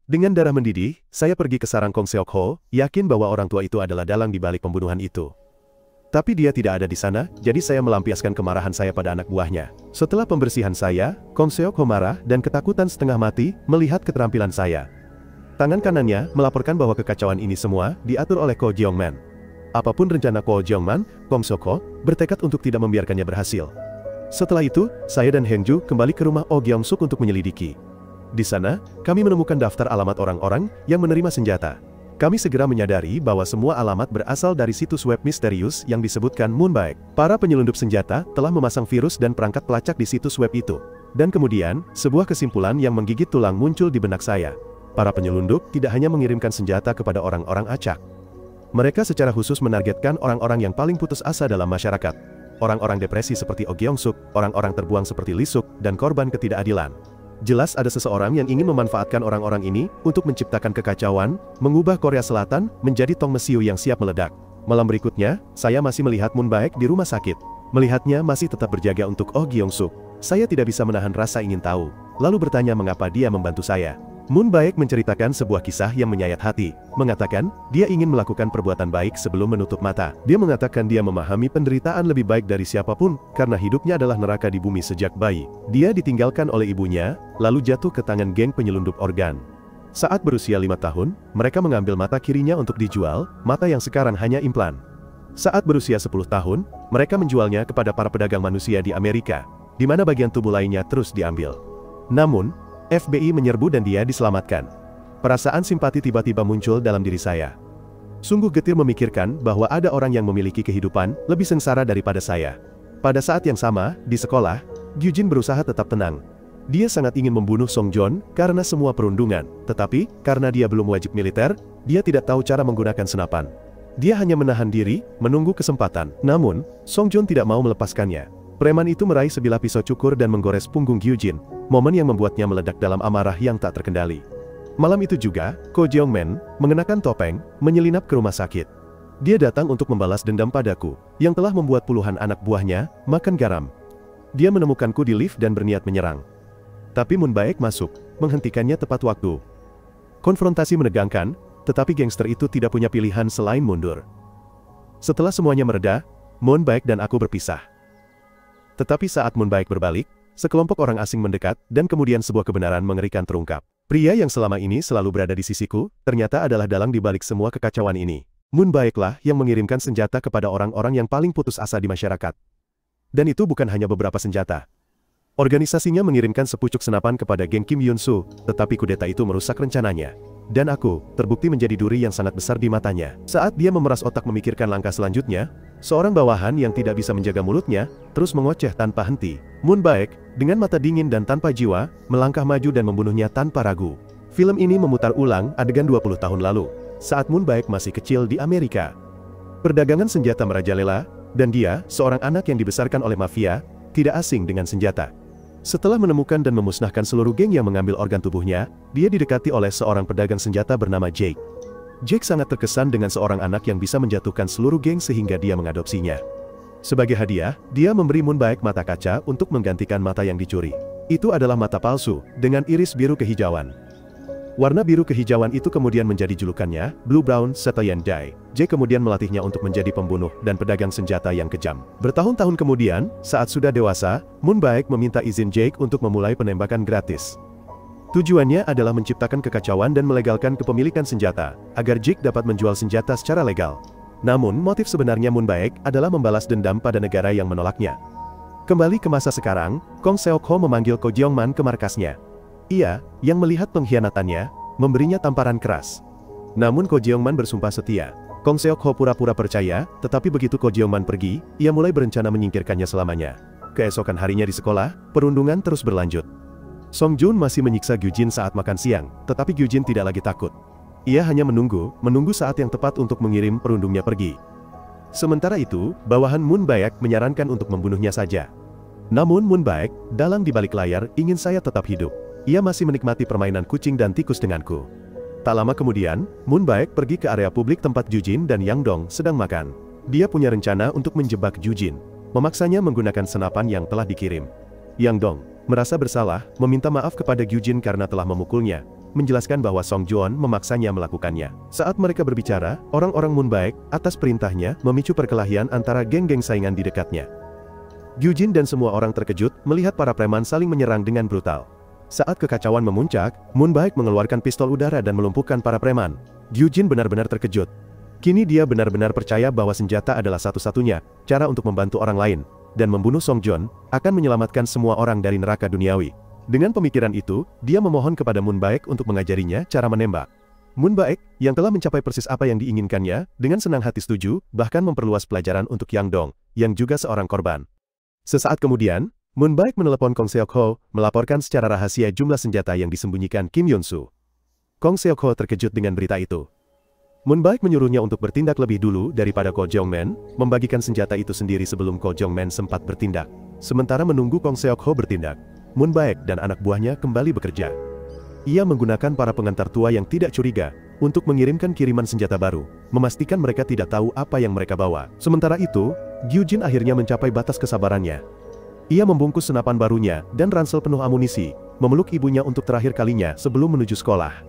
Dengan darah mendidih, saya pergi ke sarang Kong Seok Ho, yakin bahwa orang tua itu adalah dalang di balik pembunuhan itu. Tapi dia tidak ada di sana, jadi saya melampiaskan kemarahan saya pada anak buahnya. Setelah pembersihan saya, Kong Seok Ho marah dan ketakutan setengah mati melihat keterampilan saya. Tangan kanannya melaporkan bahwa kekacauan ini semua diatur oleh Ko Jeongman. Apapun rencana Ko Jeongman, Kong Seok Ho bertekad untuk tidak membiarkannya berhasil. Setelah itu, saya dan Heng Ju kembali ke rumah Oh Gyeong Suk untuk menyelidiki. Di sana, kami menemukan daftar alamat orang-orang yang menerima senjata. Kami segera menyadari bahwa semua alamat berasal dari situs web misterius yang disebutkan Moonbike. Para penyelundup senjata telah memasang virus dan perangkat pelacak di situs web itu. Dan kemudian, sebuah kesimpulan yang menggigit tulang muncul di benak saya. Para penyelundup tidak hanya mengirimkan senjata kepada orang-orang acak. Mereka secara khusus menargetkan orang-orang yang paling putus asa dalam masyarakat. Orang-orang depresi seperti Oh Gyeong Suk, orang-orang terbuang seperti Lee Suk, dan korban ketidakadilan. Jelas ada seseorang yang ingin memanfaatkan orang-orang ini untuk menciptakan kekacauan, mengubah Korea Selatan menjadi tong mesiu yang siap meledak. Malam berikutnya, saya masih melihat Moonbike di rumah sakit. Melihatnya masih tetap berjaga untuk Oh Gyeong Suk. Saya tidak bisa menahan rasa ingin tahu, lalu bertanya mengapa dia membantu saya. Moonbike menceritakan sebuah kisah yang menyayat hati, mengatakan dia ingin melakukan perbuatan baik sebelum menutup mata. Dia mengatakan dia memahami penderitaan lebih baik dari siapapun, karena hidupnya adalah neraka di bumi sejak bayi. Dia ditinggalkan oleh ibunya, lalu jatuh ke tangan geng penyelundup organ. Saat berusia 5 tahun, mereka mengambil mata kirinya untuk dijual, mata yang sekarang hanya implan. Saat berusia 10 tahun, mereka menjualnya kepada para pedagang manusia di Amerika, di mana bagian tubuh lainnya terus diambil. Namun, FBI menyerbu dan dia diselamatkan. Perasaan simpati tiba-tiba muncul dalam diri saya. Sungguh getir memikirkan bahwa ada orang yang memiliki kehidupan lebih sengsara daripada saya. Pada saat yang sama, di sekolah, Gyujin berusaha tetap tenang. Dia sangat ingin membunuh Song Joon karena semua perundungan, tetapi karena dia belum wajib militer, dia tidak tahu cara menggunakan senapan. Dia hanya menahan diri, menunggu kesempatan. Namun, Song Joon tidak mau melepaskannya. Preman itu meraih sebilah pisau cukur dan menggores punggung Gyujin, momen yang membuatnya meledak dalam amarah yang tak terkendali. Malam itu juga, Ko Jeongman, mengenakan topeng, menyelinap ke rumah sakit. Dia datang untuk membalas dendam padaku, yang telah membuat puluhan anak buahnya makan garam. Dia menemukanku di lift dan berniat menyerang. Tapi Moonbike masuk, menghentikannya tepat waktu. Konfrontasi menegangkan, tetapi gangster itu tidak punya pilihan selain mundur. Setelah semuanya mereda, Moonbike dan aku berpisah. Tetapi saat Moonbike berbalik, sekelompok orang asing mendekat, dan kemudian sebuah kebenaran mengerikan terungkap. Pria yang selama ini selalu berada di sisiku, ternyata adalah dalang di balik semua kekacauan ini. Moonbike-lah yang mengirimkan senjata kepada orang-orang yang paling putus asa di masyarakat. Dan itu bukan hanya beberapa senjata. Organisasinya mengirimkan sepucuk senapan kepada geng Kim Yun-soo, tetapi kudeta itu merusak rencananya. Dan aku, terbukti menjadi duri yang sangat besar di matanya. Saat dia memeras otak memikirkan langkah selanjutnya, seorang bawahan yang tidak bisa menjaga mulutnya, terus mengoceh tanpa henti. Moonbike, dengan mata dingin dan tanpa jiwa, melangkah maju dan membunuhnya tanpa ragu. Film ini memutar ulang adegan 20 tahun lalu, saat Moonbike masih kecil di Amerika. Perdagangan senjata merajalela, dan dia, seorang anak yang dibesarkan oleh mafia, tidak asing dengan senjata. Setelah menemukan dan memusnahkan seluruh geng yang mengambil organ tubuhnya, dia didekati oleh seorang pedagang senjata bernama Jake. Jake sangat terkesan dengan seorang anak yang bisa menjatuhkan seluruh geng sehingga dia mengadopsinya. Sebagai hadiah, dia memberi Moonbike mata kaca untuk menggantikan mata yang dicuri. Itu adalah mata palsu, dengan iris biru kehijauan. Warna biru kehijauan itu kemudian menjadi julukannya, Blue Brown Cetacean Dye. Jake kemudian melatihnya untuk menjadi pembunuh dan pedagang senjata yang kejam. Bertahun-tahun kemudian, saat sudah dewasa, Moonbike meminta izin Jake untuk memulai penembakan gratis. Tujuannya adalah menciptakan kekacauan dan melegalkan kepemilikan senjata, agar Jake dapat menjual senjata secara legal. Namun, motif sebenarnya Moonbike adalah membalas dendam pada negara yang menolaknya. Kembali ke masa sekarang, Kong Seok Ho memanggil Ko Jeongman ke markasnya. Ia, yang melihat pengkhianatannya, memberinya tamparan keras. Namun Ko Jeongman bersumpah setia. Kong Seok Ho pura-pura percaya, tetapi begitu Ko Jeongman pergi, ia mulai berencana menyingkirkannya selamanya. Keesokan harinya di sekolah, perundungan terus berlanjut. Song Joon masih menyiksa Gyujin saat makan siang, tetapi Gyujin tidak lagi takut. Ia hanya menunggu saat yang tepat untuk mengirim perundungnya pergi. Sementara itu, bawahan Moonbike menyarankan untuk membunuhnya saja. Namun Moonbike, dalang di balik layar, ingin saya tetap hidup. Ia masih menikmati permainan kucing dan tikus denganku. Tak lama kemudian, Moonbike pergi ke area publik tempat Gyujin dan Yang Dong sedang makan. Dia punya rencana untuk menjebak Gyujin, memaksanya menggunakan senapan yang telah dikirim. Yang Dong merasa bersalah, meminta maaf kepada Gyujin karena telah memukulnya. menjelaskan bahwa Song Joon memaksanya melakukannya. Saat mereka berbicara, orang-orang Moon Baek, atas perintahnya, memicu perkelahian antara geng-geng saingan di dekatnya. Gyujin dan semua orang terkejut melihat para preman saling menyerang dengan brutal. Saat kekacauan memuncak, Moon Baek mengeluarkan pistol udara dan melumpuhkan para preman. Gyujin benar-benar terkejut. Kini dia benar-benar percaya bahwa senjata adalah satu-satunya cara untuk membantu orang lain, dan membunuh Song Joon akan menyelamatkan semua orang dari neraka duniawi. Dengan pemikiran itu, dia memohon kepada Moon Baek untuk mengajarinya cara menembak. Moon Baek, yang telah mencapai persis apa yang diinginkannya, dengan senang hati setuju, bahkan memperluas pelajaran untuk Yang Dong, yang juga seorang korban. Sesaat kemudian, Moon Baek menelepon Kong Seok Ho, melaporkan secara rahasia jumlah senjata yang disembunyikan Kim Yun Soo. Kong Seok Ho terkejut dengan berita itu. Moon Baek menyuruhnya untuk bertindak lebih dulu daripada Ko Jong Men, membagikan senjata itu sendiri sebelum Ko Jong Men sempat bertindak. Sementara menunggu Kong Seok Ho bertindak, Moon Baek dan anak buahnya kembali bekerja. Ia menggunakan para pengantar tua yang tidak curiga untuk mengirimkan kiriman senjata baru, memastikan mereka tidak tahu apa yang mereka bawa. Sementara itu, Gyujin akhirnya mencapai batas kesabarannya. Ia membungkus senapan barunya dan ransel penuh amunisi, memeluk ibunya untuk terakhir kalinya sebelum menuju sekolah.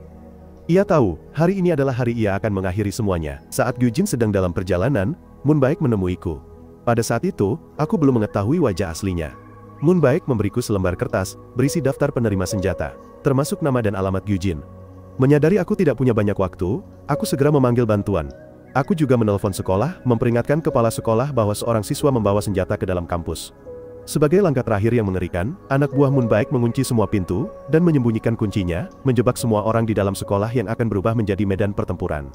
Ia tahu, hari ini adalah hari ia akan mengakhiri semuanya. Saat Gyujin sedang dalam perjalanan, Moon Baek menemuiku. Pada saat itu, aku belum mengetahui wajah aslinya. Moon Baek memberiku selembar kertas, berisi daftar penerima senjata, termasuk nama dan alamat Gyujin. Menyadari aku tidak punya banyak waktu, aku segera memanggil bantuan. Aku juga menelpon sekolah, memperingatkan kepala sekolah bahwa seorang siswa membawa senjata ke dalam kampus. Sebagai langkah terakhir yang mengerikan, anak buah Moon Baek mengunci semua pintu, dan menyembunyikan kuncinya, menjebak semua orang di dalam sekolah yang akan berubah menjadi medan pertempuran.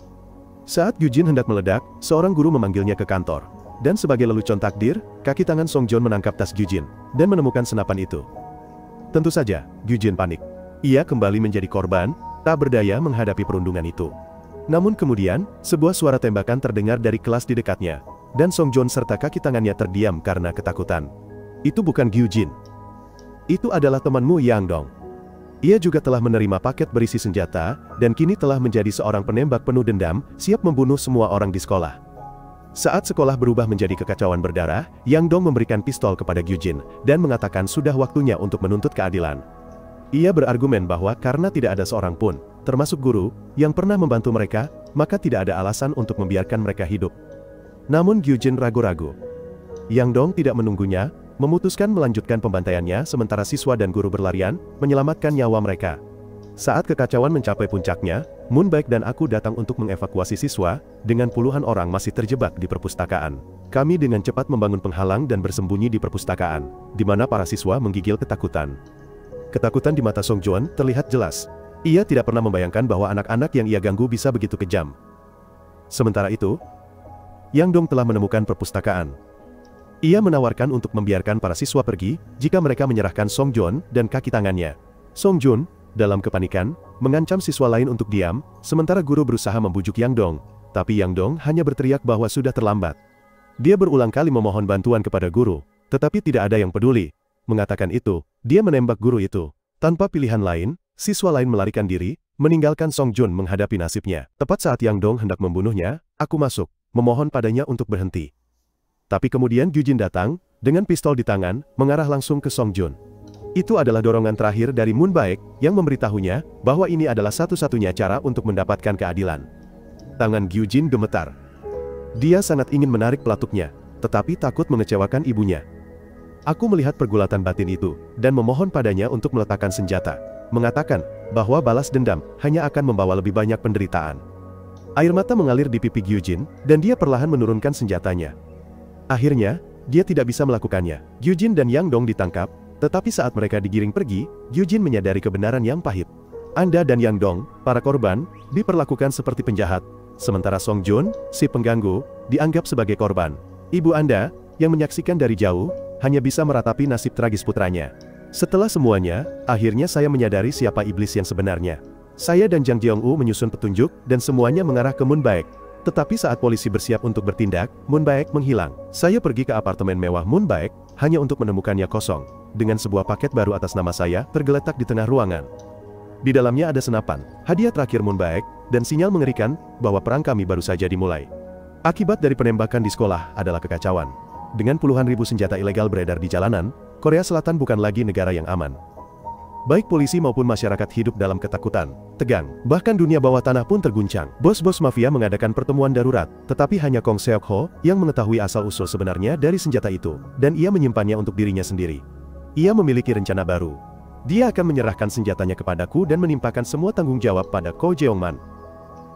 Saat Gyujin hendak meledak, seorang guru memanggilnya ke kantor. Dan sebagai lelucon takdir, kaki tangan Song Joon menangkap tas Gyujin, dan menemukan senapan itu. Tentu saja, Gyujin panik. Ia kembali menjadi korban, tak berdaya menghadapi perundungan itu. Namun kemudian, sebuah suara tembakan terdengar dari kelas di dekatnya, dan Song Joon serta kaki tangannya terdiam karena ketakutan. Itu bukan Gyujin. Itu adalah temanmu Yang Dong. Ia juga telah menerima paket berisi senjata, dan kini telah menjadi seorang penembak penuh dendam, siap membunuh semua orang di sekolah. Saat sekolah berubah menjadi kekacauan berdarah, Yang Dong memberikan pistol kepada Gyujin, dan mengatakan sudah waktunya untuk menuntut keadilan. Ia berargumen bahwa karena tidak ada seorang pun, termasuk guru, yang pernah membantu mereka, maka tidak ada alasan untuk membiarkan mereka hidup. Namun Gyujin ragu-ragu. Yang Dong tidak menunggunya, memutuskan melanjutkan pembantaiannya sementara siswa dan guru berlarian, menyelamatkan nyawa mereka. Saat kekacauan mencapai puncaknya, Moon Baek dan aku datang untuk mengevakuasi siswa, dengan puluhan orang masih terjebak di perpustakaan. Kami dengan cepat membangun penghalang dan bersembunyi di perpustakaan, di mana para siswa menggigil ketakutan. Ketakutan di mata Song Joon terlihat jelas. Ia tidak pernah membayangkan bahwa anak-anak yang ia ganggu bisa begitu kejam. Sementara itu, Yang Dong telah menemukan perpustakaan. Ia menawarkan untuk membiarkan para siswa pergi, jika mereka menyerahkan Song Joon dan kaki tangannya. Song Joon, dalam kepanikan, mengancam siswa lain untuk diam, sementara guru berusaha membujuk Yang Dong, tapi Yang Dong hanya berteriak bahwa sudah terlambat. Dia berulang kali memohon bantuan kepada guru, tetapi tidak ada yang peduli. Mengatakan itu, dia menembak guru itu. Tanpa pilihan lain, siswa lain melarikan diri, meninggalkan Song Joon menghadapi nasibnya. Tepat saat Yang Dong hendak membunuhnya, aku masuk, memohon padanya untuk berhenti. Tapi kemudian Gyujin datang, dengan pistol di tangan, mengarah langsung ke Song Joon. Itu adalah dorongan terakhir dari Moon Baek, yang memberitahunya, bahwa ini adalah satu-satunya cara untuk mendapatkan keadilan. Tangan Gyujin gemetar. Dia sangat ingin menarik pelatuknya, tetapi takut mengecewakan ibunya. Aku melihat pergulatan batin itu, dan memohon padanya untuk meletakkan senjata, mengatakan, bahwa balas dendam, hanya akan membawa lebih banyak penderitaan. Air mata mengalir di pipi Gyujin, dan dia perlahan menurunkan senjatanya. Akhirnya, dia tidak bisa melakukannya. Gyujin dan Yang Dong ditangkap, tetapi saat mereka digiring pergi, Gyujin menyadari kebenaran yang pahit. Anda dan Yang Dong, para korban, diperlakukan seperti penjahat, sementara Song Joon, si pengganggu, dianggap sebagai korban. Ibu Anda, yang menyaksikan dari jauh, hanya bisa meratapi nasib tragis putranya. Setelah semuanya, akhirnya saya menyadari siapa iblis yang sebenarnya. Saya dan Jang Jeong-woo menyusun petunjuk, dan semuanya mengarah ke Moon Baek. Tetapi saat polisi bersiap untuk bertindak, Moon Baek menghilang. Saya pergi ke apartemen mewah Moon Baek, hanya untuk menemukannya kosong, dengan sebuah paket baru atas nama saya, tergeletak di tengah ruangan. Di dalamnya ada senapan, hadiah terakhir Moon Baek, dan sinyal mengerikan, bahwa perang kami baru saja dimulai. Akibat dari penembakan di sekolah, adalah kekacauan. Dengan puluhan ribu senjata ilegal beredar di jalanan, Korea Selatan bukan lagi negara yang aman. Baik polisi maupun masyarakat hidup dalam ketakutan, tegang, bahkan dunia bawah tanah pun terguncang. Bos-bos mafia mengadakan pertemuan darurat, tetapi hanya Kong Seok Ho yang mengetahui asal-usul sebenarnya dari senjata itu, dan ia menyimpannya untuk dirinya sendiri. Ia memiliki rencana baru. Dia akan menyerahkan senjatanya kepadaku dan menimpakan semua tanggung jawab pada Ko Jeongman.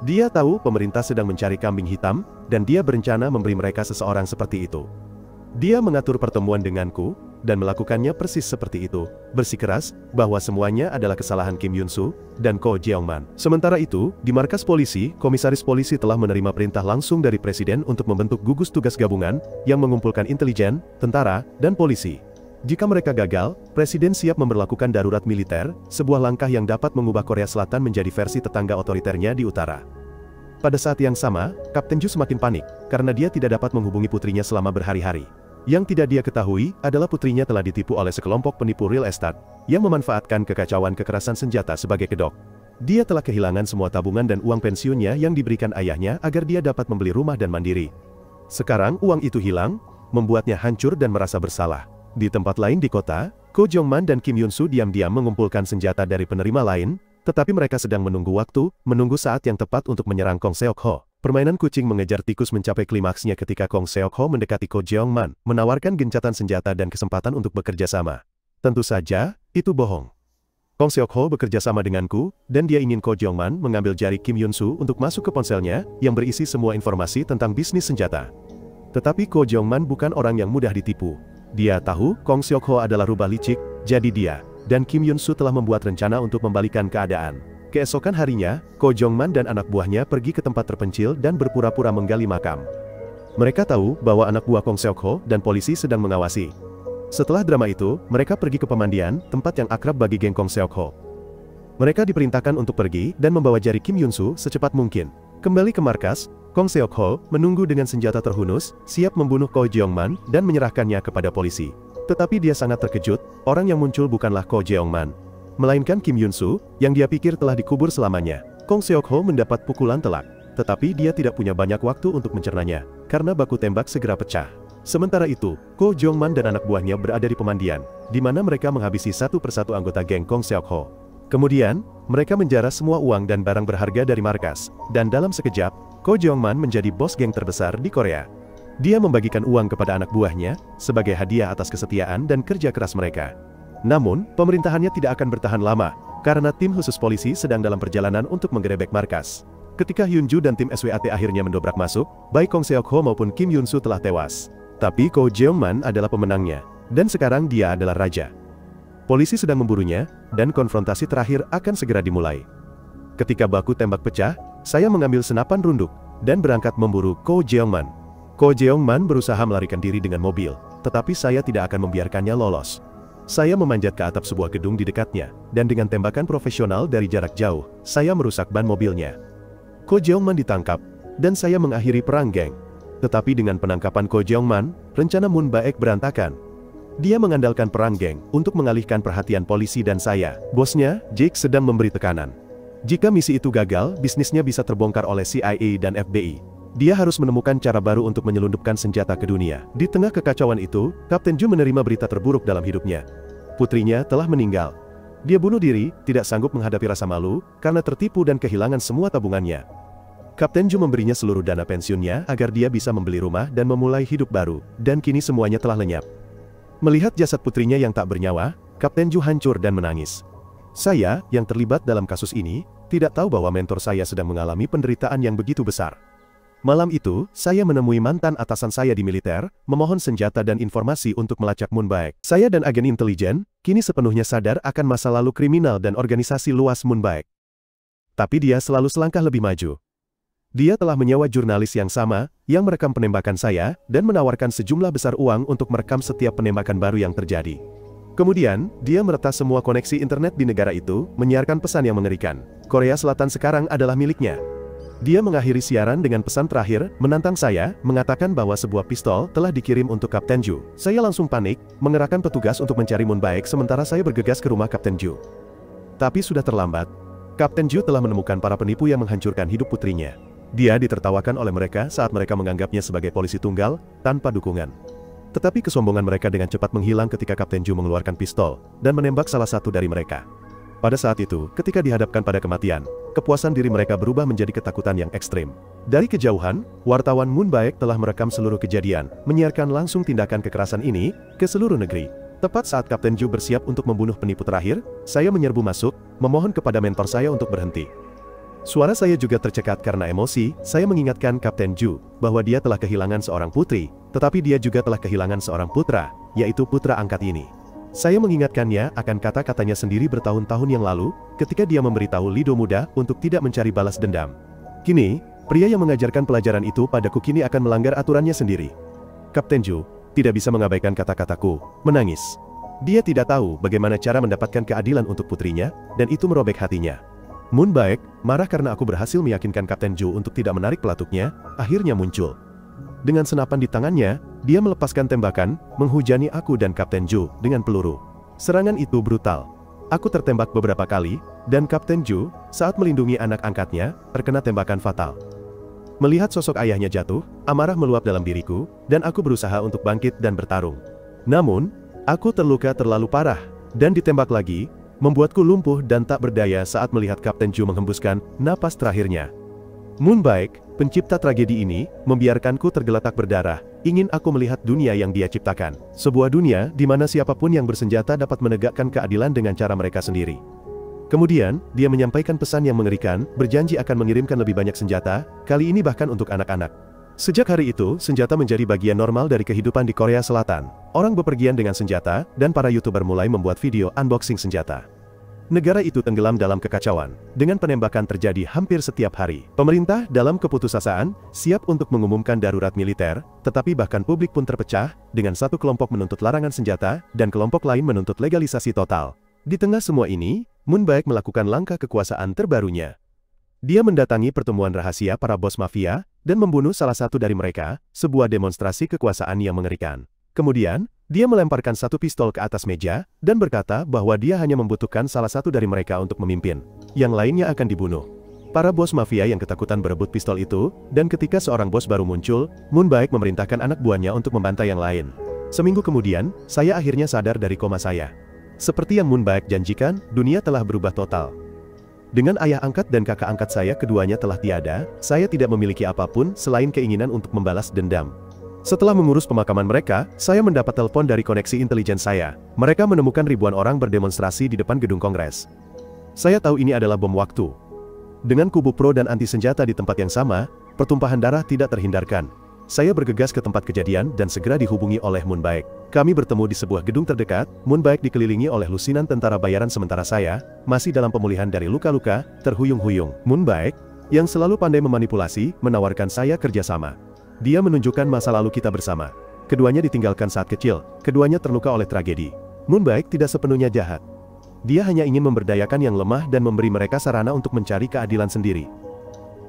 Dia tahu pemerintah sedang mencari kambing hitam, dan dia berencana memberi mereka seseorang seperti itu. Dia mengatur pertemuan denganku, dan melakukannya persis seperti itu, bersikeras bahwa semuanya adalah kesalahan Kim Yun-soo dan Ko Jeongman. Sementara itu, di markas polisi, komisaris polisi telah menerima perintah langsung dari presiden untuk membentuk gugus tugas gabungan yang mengumpulkan intelijen, tentara, dan polisi. Jika mereka gagal, presiden siap memberlakukan darurat militer, sebuah langkah yang dapat mengubah Korea Selatan menjadi versi tetangga otoriternya di utara. Pada saat yang sama, Kapten Ju semakin panik, karena dia tidak dapat menghubungi putrinya selama berhari-hari. Yang tidak dia ketahui adalah putrinya telah ditipu oleh sekelompok penipu real estate yang memanfaatkan kekacauan kekerasan senjata sebagai kedok. Dia telah kehilangan semua tabungan dan uang pensiunnya yang diberikan ayahnya agar dia dapat membeli rumah dan mandiri. Sekarang uang itu hilang, membuatnya hancur dan merasa bersalah. Di tempat lain di kota, Ko Jeongman dan Kim Yun-soo diam-diam mengumpulkan senjata dari penerima lain, tetapi mereka sedang menunggu waktu, menunggu saat yang tepat untuk menyerang Kong Seok Ho. Permainan kucing mengejar tikus mencapai klimaksnya ketika Kong Seok Ho mendekati Ko Jeongman, menawarkan gencatan senjata dan kesempatan untuk bekerja sama. Tentu saja, itu bohong. Kong Seok Ho bekerja sama denganku, dan dia ingin Ko Jeongman mengambil jari Kim Yun-soo untuk masuk ke ponselnya, yang berisi semua informasi tentang bisnis senjata. Tetapi Ko Jeongman bukan orang yang mudah ditipu. Dia tahu Kong Seok Ho adalah rubah licik, jadi dia dan Kim Yun-soo telah membuat rencana untuk membalikan keadaan. Keesokan harinya, Ko Jeongman dan anak buahnya pergi ke tempat terpencil dan berpura-pura menggali makam. Mereka tahu bahwa anak buah Kong Seok Ho dan polisi sedang mengawasi. Setelah drama itu, mereka pergi ke pemandian, tempat yang akrab bagi geng Kong Seok Ho. Mereka diperintahkan untuk pergi dan membawa jari Kim Yun-soo secepat mungkin. Kembali ke markas, Kong Seok Ho menunggu dengan senjata terhunus, siap membunuh Ko Jeongman dan menyerahkannya kepada polisi. Tetapi dia sangat terkejut, orang yang muncul bukanlah Ko Jeongman, melainkan Kim Yun-soo, yang dia pikir telah dikubur selamanya. Kong Seok Ho mendapat pukulan telak, tetapi dia tidak punya banyak waktu untuk mencernanya, karena baku tembak segera pecah. Sementara itu, Ko Jeongman dan anak buahnya berada di pemandian, di mana mereka menghabisi satu persatu anggota geng Kong Seok Ho. Kemudian, mereka menjara semua uang dan barang berharga dari markas, dan dalam sekejap, Ko Jeongman menjadi bos geng terbesar di Korea. Dia membagikan uang kepada anak buahnya, sebagai hadiah atas kesetiaan dan kerja keras mereka. Namun, pemerintahannya tidak akan bertahan lama, karena tim khusus polisi sedang dalam perjalanan untuk menggerebek markas. Ketika Hyun-ju dan tim SWAT akhirnya mendobrak masuk, baik Kong Seok Ho maupun Kim Yun-soo telah tewas. Tapi Ko Jeongman adalah pemenangnya, dan sekarang dia adalah raja. Polisi sedang memburunya, dan konfrontasi terakhir akan segera dimulai. Ketika baku tembak pecah, saya mengambil senapan runduk, dan berangkat memburu Ko Jeongman. Ko Jeongman berusaha melarikan diri dengan mobil, tetapi saya tidak akan membiarkannya lolos. Saya memanjat ke atap sebuah gedung di dekatnya, dan dengan tembakan profesional dari jarak jauh, saya merusak ban mobilnya. Ko Jeongman ditangkap, dan saya mengakhiri perang geng. Tetapi dengan penangkapan Ko Jeongman, rencana Moon Baek berantakan. Dia mengandalkan perang geng untuk mengalihkan perhatian polisi dan saya. Bosnya, Jake, sedang memberi tekanan. Jika misi itu gagal, bisnisnya bisa terbongkar oleh CIA dan FBI. Dia harus menemukan cara baru untuk menyelundupkan senjata ke dunia. Di tengah kekacauan itu, Kapten Ju menerima berita terburuk dalam hidupnya. Putrinya telah meninggal. Dia bunuh diri, tidak sanggup menghadapi rasa malu, karena tertipu dan kehilangan semua tabungannya. Kapten Ju memberinya seluruh dana pensiunnya agar dia bisa membeli rumah dan memulai hidup baru, dan kini semuanya telah lenyap. Melihat jasad putrinya yang tak bernyawa, Kapten Ju hancur dan menangis. Saya, yang terlibat dalam kasus ini, tidak tahu bahwa mentor saya sedang mengalami penderitaan yang begitu besar. Malam itu, saya menemui mantan atasan saya di militer, memohon senjata dan informasi untuk melacak Moon Baek. Saya dan agen intelijen, kini sepenuhnya sadar akan masa lalu kriminal dan organisasi luas Moon Baek. Tapi dia selalu selangkah lebih maju. Dia telah menyewa jurnalis yang sama, yang merekam penembakan saya, dan menawarkan sejumlah besar uang untuk merekam setiap penembakan baru yang terjadi. Kemudian, dia meretas semua koneksi internet di negara itu, menyiarkan pesan yang mengerikan. Korea Selatan sekarang adalah miliknya. Dia mengakhiri siaran dengan pesan terakhir, menantang saya, mengatakan bahwa sebuah pistol telah dikirim untuk Kapten Ju. Saya langsung panik, mengerahkan petugas untuk mencari Moon Baek sementara saya bergegas ke rumah Kapten Ju. Tapi sudah terlambat. Kapten Ju telah menemukan para penipu yang menghancurkan hidup putrinya. Dia ditertawakan oleh mereka saat mereka menganggapnya sebagai polisi tunggal, tanpa dukungan. Tetapi kesombongan mereka dengan cepat menghilang ketika Kapten Ju mengeluarkan pistol dan menembak salah satu dari mereka. Pada saat itu, ketika dihadapkan pada kematian, kepuasan diri mereka berubah menjadi ketakutan yang ekstrim. Dari kejauhan, wartawan Moon Baek telah merekam seluruh kejadian, menyiarkan langsung tindakan kekerasan ini ke seluruh negeri. Tepat saat Kapten Ju bersiap untuk membunuh penipu terakhir, saya menyerbu masuk, memohon kepada mentor saya untuk berhenti. Suara saya juga tercekat karena emosi. Saya mengingatkan Kapten Ju bahwa dia telah kehilangan seorang putri, tetapi dia juga telah kehilangan seorang putra, yaitu putra angkat ini. Saya mengingatkannya akan kata-katanya sendiri bertahun-tahun yang lalu, ketika dia memberitahu Lido muda untuk tidak mencari balas dendam. Kini, pria yang mengajarkan pelajaran itu padaku kini akan melanggar aturannya sendiri. Kapten Ju tidak bisa mengabaikan kata-kataku, menangis. Dia tidak tahu bagaimana cara mendapatkan keadilan untuk putrinya, dan itu merobek hatinya. Moon Baek marah karena aku berhasil meyakinkan Kapten Ju untuk tidak menarik pelatuknya, akhirnya muncul. Dengan senapan di tangannya, dia melepaskan tembakan, menghujani aku dan Kapten Ju dengan peluru. Serangan itu brutal. Aku tertembak beberapa kali, dan Kapten Ju, saat melindungi anak angkatnya, terkena tembakan fatal. Melihat sosok ayahnya jatuh, amarah meluap dalam diriku, dan aku berusaha untuk bangkit dan bertarung. Namun, aku terluka terlalu parah, dan ditembak lagi, membuatku lumpuh dan tak berdaya saat melihat Kapten Ju menghembuskan napas terakhirnya. Moon Baek, pencipta tragedi ini, membiarkanku tergeletak berdarah, ingin aku melihat dunia yang dia ciptakan. Sebuah dunia di mana siapapun yang bersenjata dapat menegakkan keadilan dengan cara mereka sendiri. Kemudian, dia menyampaikan pesan yang mengerikan, berjanji akan mengirimkan lebih banyak senjata, kali ini bahkan untuk anak-anak. Sejak hari itu, senjata menjadi bagian normal dari kehidupan di Korea Selatan. Orang bepergian dengan senjata, dan para YouTuber mulai membuat video unboxing senjata. Negara itu tenggelam dalam kekacauan, dengan penembakan terjadi hampir setiap hari. Pemerintah dalam keputusasaan, siap untuk mengumumkan darurat militer, tetapi bahkan publik pun terpecah, dengan satu kelompok menuntut larangan senjata, dan kelompok lain menuntut legalisasi total. Di tengah semua ini, Moon Baek melakukan langkah kekuasaan terbarunya. Dia mendatangi pertemuan rahasia para bos mafia, dan membunuh salah satu dari mereka, sebuah demonstrasi kekuasaan yang mengerikan. Kemudian, dia melemparkan satu pistol ke atas meja, dan berkata bahwa dia hanya membutuhkan salah satu dari mereka untuk memimpin. Yang lainnya akan dibunuh. Para bos mafia yang ketakutan berebut pistol itu, dan ketika seorang bos baru muncul, Moon Baek memerintahkan anak buahnya untuk membantai yang lain. Seminggu kemudian, saya akhirnya sadar dari koma saya. Seperti yang Moon Baek janjikan, dunia telah berubah total. Dengan ayah angkat dan kakak angkat saya keduanya telah tiada, saya tidak memiliki apapun selain keinginan untuk membalas dendam. Setelah mengurus pemakaman mereka, saya mendapat telepon dari koneksi intelijen saya. Mereka menemukan ribuan orang berdemonstrasi di depan gedung Kongres. Saya tahu ini adalah bom waktu. Dengan kubu pro dan anti senjata di tempat yang sama, pertumpahan darah tidak terhindarkan. Saya bergegas ke tempat kejadian dan segera dihubungi oleh Moon Baek. Kami bertemu di sebuah gedung terdekat. Moon Baek dikelilingi oleh lusinan tentara bayaran sementara saya, masih dalam pemulihan dari luka-luka, terhuyung-huyung. Moon Baek, yang selalu pandai memanipulasi, menawarkan saya kerjasama. Dia menunjukkan masa lalu kita bersama. Keduanya ditinggalkan saat kecil, keduanya terluka oleh tragedi. Moon Baek tidak sepenuhnya jahat. Dia hanya ingin memberdayakan yang lemah dan memberi mereka sarana untuk mencari keadilan sendiri.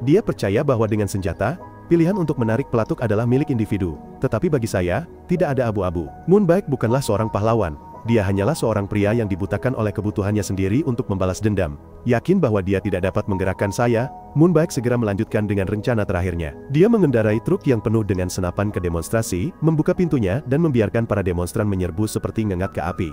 Dia percaya bahwa dengan senjata, pilihan untuk menarik pelatuk adalah milik individu. Tetapi bagi saya, tidak ada abu-abu. Moon Baek bukanlah seorang pahlawan. Dia hanyalah seorang pria yang dibutakan oleh kebutuhannya sendiri untuk membalas dendam. Yakin bahwa dia tidak dapat menggerakkan saya, Moon Baek segera melanjutkan dengan rencana terakhirnya. Dia mengendarai truk yang penuh dengan senapan ke demonstrasi, membuka pintunya dan membiarkan para demonstran menyerbu seperti ngengat ke api.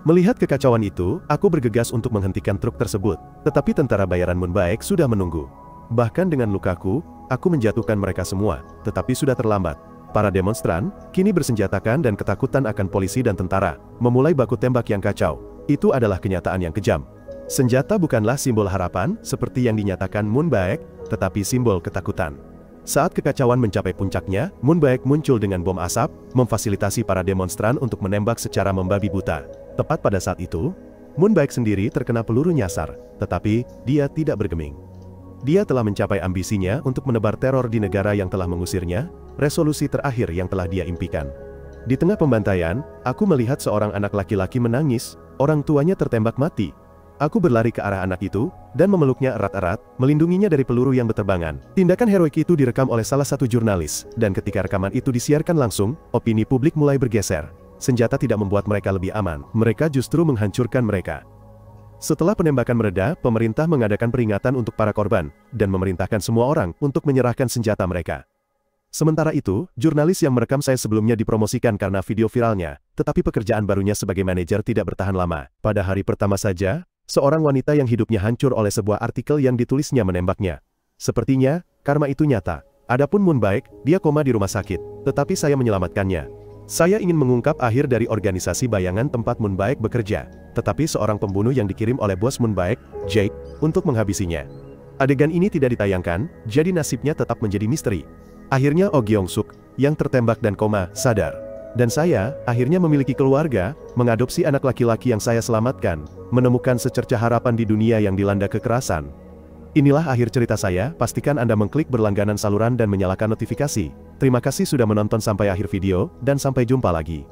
Melihat kekacauan itu, aku bergegas untuk menghentikan truk tersebut. Tetapi tentara bayaran Moon Baek sudah menunggu. Bahkan dengan lukaku, aku menjatuhkan mereka semua, tetapi sudah terlambat. Para demonstran, kini bersenjatakan dan ketakutan akan polisi dan tentara, memulai baku tembak yang kacau. Itu adalah kenyataan yang kejam. Senjata bukanlah simbol harapan, seperti yang dinyatakan Moon Baek, tetapi simbol ketakutan. Saat kekacauan mencapai puncaknya, Moon Baek muncul dengan bom asap, memfasilitasi para demonstran untuk menembak secara membabi buta. Tepat pada saat itu, Moon Baek sendiri terkena peluru nyasar, tetapi dia tidak bergeming. Dia telah mencapai ambisinya untuk menebar teror di negara yang telah mengusirnya, resolusi terakhir yang telah dia impikan. Di tengah pembantaian, aku melihat seorang anak laki-laki menangis, orang tuanya tertembak mati. Aku berlari ke arah anak itu, dan memeluknya erat-erat, melindunginya dari peluru yang berterbangan. Tindakan heroik itu direkam oleh salah satu jurnalis, dan ketika rekaman itu disiarkan langsung, opini publik mulai bergeser. Senjata tidak membuat mereka lebih aman, mereka justru menghancurkan mereka. Setelah penembakan mereda, pemerintah mengadakan peringatan untuk para korban, dan memerintahkan semua orang untuk menyerahkan senjata mereka. Sementara itu, jurnalis yang merekam saya sebelumnya dipromosikan karena video viralnya, tetapi pekerjaan barunya sebagai manajer tidak bertahan lama. Pada hari pertama saja, seorang wanita yang hidupnya hancur oleh sebuah artikel yang ditulisnya menembaknya. Sepertinya, karma itu nyata. Adapun Moon Baek, dia koma di rumah sakit, tetapi saya menyelamatkannya. Saya ingin mengungkap akhir dari organisasi bayangan tempat Moon Baek bekerja, tetapi seorang pembunuh yang dikirim oleh bos Moon Baek, Jake, untuk menghabisinya. Adegan ini tidak ditayangkan, jadi nasibnya tetap menjadi misteri. Akhirnya Oh Gyeong-suk, yang tertembak dan koma, sadar. Dan saya, akhirnya memiliki keluarga, mengadopsi anak laki-laki yang saya selamatkan, menemukan secercah harapan di dunia yang dilanda kekerasan. Inilah akhir cerita saya, pastikan Anda mengklik berlangganan saluran dan menyalakan notifikasi. Terima kasih sudah menonton sampai akhir video, dan sampai jumpa lagi.